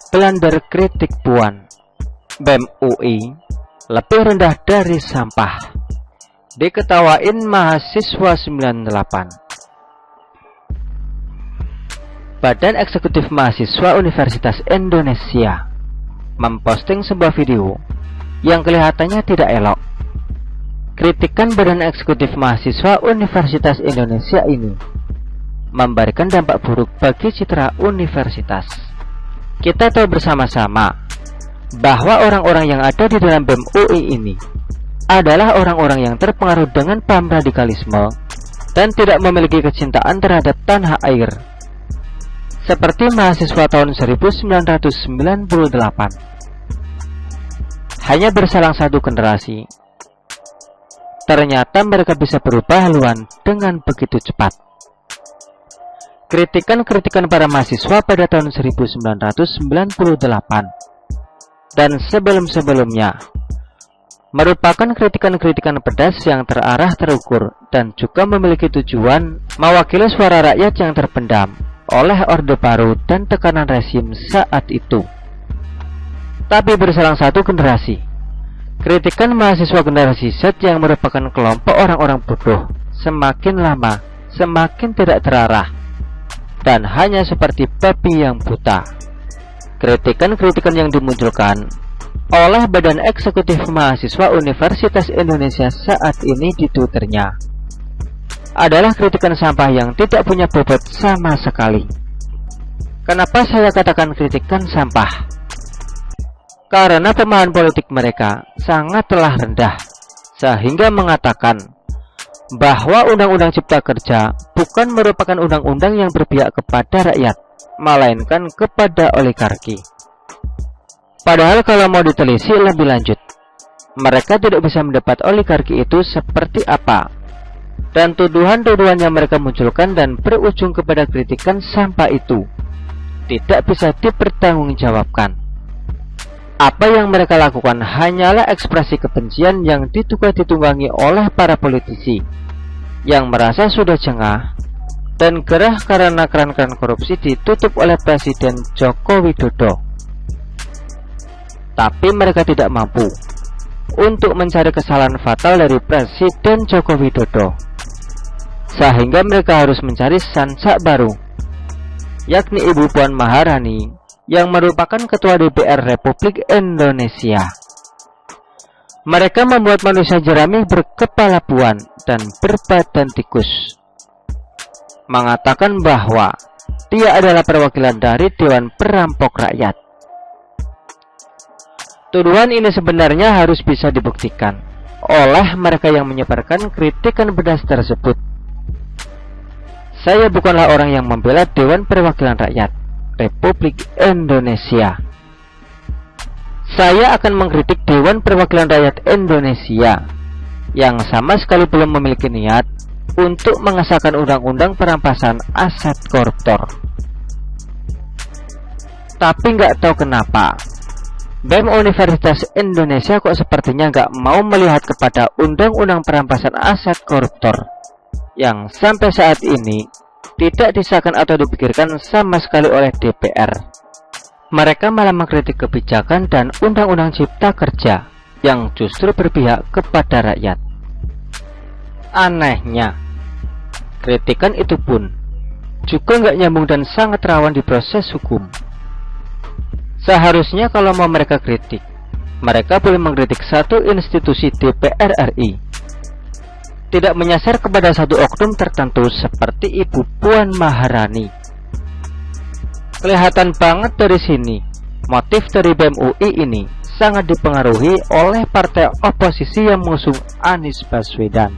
Blunder kritik Puan, BEM UI lebih rendah dari sampah, diketawain mahasiswa 98. Badan Eksekutif Mahasiswa Universitas Indonesia memposting sebuah video yang kelihatannya tidak elok. Kritikan Badan Eksekutif Mahasiswa Universitas Indonesia ini memberikan dampak buruk bagi citra universitas. Kita tahu bersama-sama bahwa orang-orang yang ada di dalam BEM UI ini adalah orang-orang yang terpengaruh dengan paham radikalisme dan tidak memiliki kecintaan terhadap tanah air, seperti mahasiswa tahun 1998. Hanya berselang satu generasi, ternyata mereka bisa berubah haluan dengan begitu cepat. Kritikan-kritikan para mahasiswa pada tahun 1998 dan sebelum-sebelumnya merupakan kritikan-kritikan pedas yang terarah, terukur, dan juga memiliki tujuan mewakili suara rakyat yang terpendam oleh Orde Baru dan tekanan rezim saat itu. Tapi berselang satu generasi, kritikan mahasiswa generasi Z yang merupakan kelompok orang-orang bodoh semakin lama semakin tidak terarah dan hanya seperti babi yang buta. Kritikan-kritikan yang dimunculkan oleh Badan Eksekutif Mahasiswa Universitas Indonesia saat ini di Twitternya adalah kritikan sampah yang tidak punya bobot sama sekali. Kenapa saya katakan kritikan sampah? Karena pemahaman politik mereka sangatlah rendah, sehingga mengatakan bahwa Undang-Undang Cipta Kerja bukan merupakan undang-undang yang berpihak kepada rakyat, melainkan kepada oligarki. Padahal kalau mau ditelisik lebih lanjut, mereka tidak bisa mendapat oligarki itu seperti apa, dan tuduhan-tuduhan yang mereka munculkan dan berujung kepada kritikan sampah itu tidak bisa dipertanggungjawabkan. Apa yang mereka lakukan hanyalah ekspresi kebencian yang ditunggangi oleh para politisi yang merasa sudah jengah dan gerah karena keran-keran korupsi ditutup oleh Presiden Joko Widodo. Tapi mereka tidak mampu untuk mencari kesalahan fatal dari Presiden Joko Widodo, sehingga mereka harus mencari sansak baru, yakni Ibu Puan Maharani yang merupakan Ketua DPR Republik Indonesia. Mereka membuat manusia jerami berkepala puan dan berbadan tikus, mengatakan bahwa dia adalah perwakilan dari Dewan Perampok Rakyat. Tuduhan ini sebenarnya harus bisa dibuktikan oleh mereka yang menyebarkan kritikan pedas tersebut. Saya bukanlah orang yang membela Dewan Perwakilan Rakyat Republik Indonesia. Saya akan mengkritik Dewan Perwakilan Rakyat Indonesia yang sama sekali belum memiliki niat untuk mengesahkan undang-undang perampasan aset koruptor. Tapi nggak tahu kenapa BEM Universitas Indonesia kok sepertinya nggak mau melihat kepada undang-undang perampasan aset koruptor yang sampai saat ini tidak disahkan atau dipikirkan sama sekali oleh DPR. Mereka malah mengkritik kebijakan dan undang-undang cipta kerja yang justru berpihak kepada rakyat. Anehnya, kritikan itu pun juga nggak nyambung dan sangat rawan di proses hukum. Seharusnya kalau mau mereka kritik, mereka boleh mengkritik satu institusi DPR RI, tidak menyasar kepada satu oknum tertentu seperti Ibu Puan Maharani. Kelihatan banget dari sini, motif dari BEM UI ini sangat dipengaruhi oleh partai oposisi yang mengusung Anies Baswedan.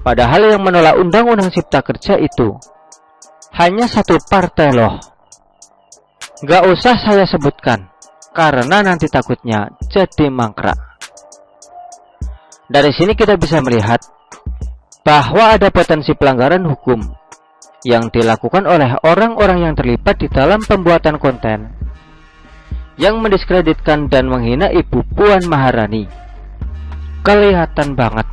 Padahal yang menolak undang-undang cipta kerja itu hanya satu partai loh. Gak usah saya sebutkan, karena nanti takutnya jadi mangkrak. Dari sini kita bisa melihat bahwa ada potensi pelanggaran hukum yang dilakukan oleh orang-orang yang terlibat di dalam pembuatan konten yang mendiskreditkan dan menghina Ibu Puan Maharani. kelihatan banget.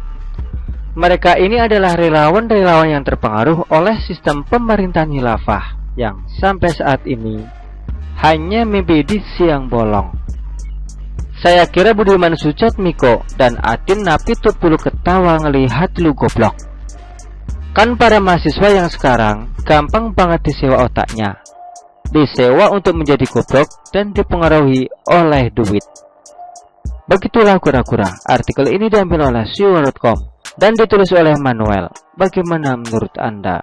Mereka ini adalah relawan-relawan yang terpengaruh oleh sistem pemerintahan khilafah yang sampai saat ini hanya mimpi di siang bolong. Saya kira Budiman Sujatmiko dan Atin Napitupulu Pulu ketawa ngelihat lu goblok. Kan para mahasiswa yang sekarang gampang banget disewa otaknya. Disewa untuk menjadi goblok dan dipengaruhi oleh duit. Begitulah kura-kura. Artikel ini diambil oleh siwa.com dan ditulis oleh Manuel. Bagaimana menurut Anda?